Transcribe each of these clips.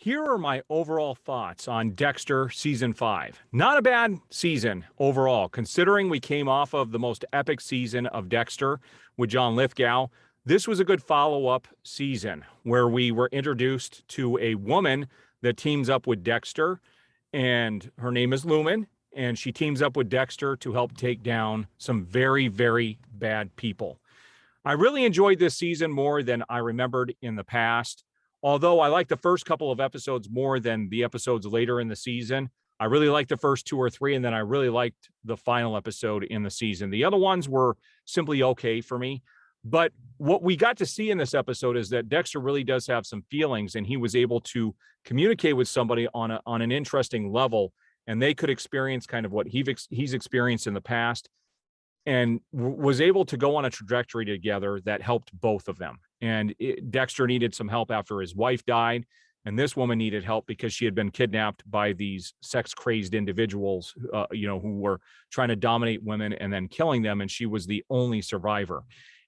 Here are my overall thoughts on Dexter season 5. Not a bad season overall, considering we came off of the most epic season of Dexter with John Lithgow. This was a good follow-up season where we were introduced to a woman that teams up with Dexter, and her name is Lumen, and she teams up with Dexter to help take down some very, very bad people. I really enjoyed this season more than I remembered in the past. Although I like the first couple of episodes more than the episodes later in the season. I really liked the first 2 or 3, and then I really liked the final episode in the season. The other ones were simply okay for me. But what we got to see in this episode is that Dexter really does have some feelings, and he was able to communicate with somebody on an interesting level, and they could experience kind of what he's experienced in the past, and was able to go on a trajectory together that helped both of them. And Dexter needed some help after his wife died, and this woman needed help because she had been kidnapped by these sex-crazed individuals, who were trying to dominate women and then killing them, and she was the only survivor.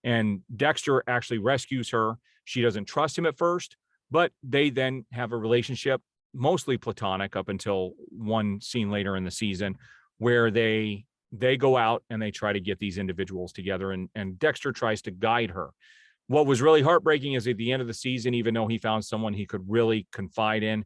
And Dexter actually rescues her. She doesn't trust him at first, but they then have a relationship, mostly platonic, up until one scene later in the season where they go out and they try to get these individuals together, and Dexter tries to guide her. What was really heartbreaking is at the end of the season, even though he found someone he could really confide in,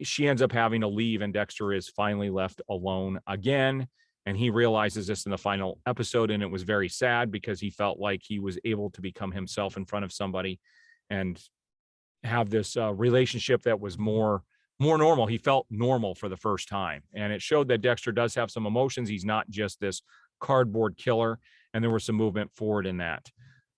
she ends up having to leave, and Dexter is finally left alone again. And he realizes this in the final episode, and it was very sad because he felt like he was able to become himself in front of somebody and have this relationship that was more normal. He felt normal for the first time, and it showed that Dexter does have some emotions. He's not just this cardboard killer, and there was some movement forward in that.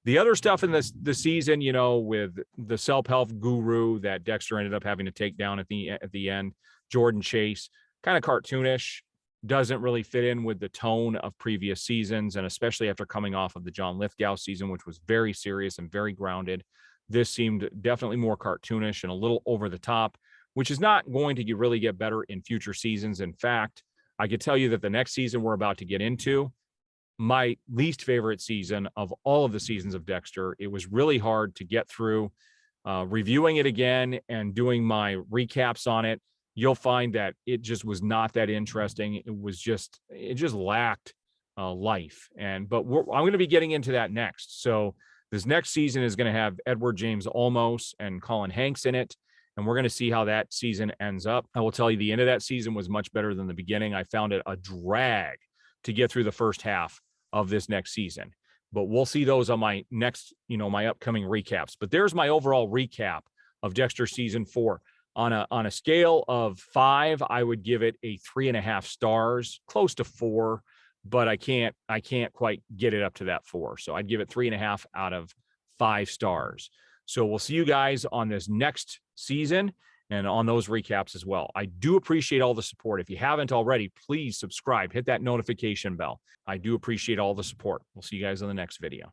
The other stuff in the season, with the self-help guru that Dexter ended up having to take down at the end, Jordan Chase, kind of cartoonish, doesn't really fit in with the tone of previous seasons, and especially after coming off of the John Lithgow season, which was very serious and very grounded. This seemed definitely more cartoonish and a little over the top, which is not going to really get better in future seasons. In fact, I could tell you that the next season we're about to get into, my least favorite season of all of the seasons of Dexter. It was really hard to get through. Reviewing it again and doing my recaps on it, you'll find that it just was not that interesting. It just lacked life. But I'm going to be getting into that next. So this next season is going to have Edward James Olmos and Colin Hanks in it, and we're going to see how that season ends up. I will tell you, the end of that season was much better than the beginning. I found it a drag to get through the first half of this next season, but we'll see those on my next, my upcoming recaps. But there's my overall recap of Dexter season 4. On a scale of 5, I would give it a 3.5 stars, close to 4, but I can't quite get it up to that 4. So I'd give it 3.5 out of 5 stars. So we'll see you guys on this next season and on those recaps as well. I do appreciate all the support. If you haven't already, please subscribe, hit that notification bell. I do appreciate all the support. We'll see you guys on the next video.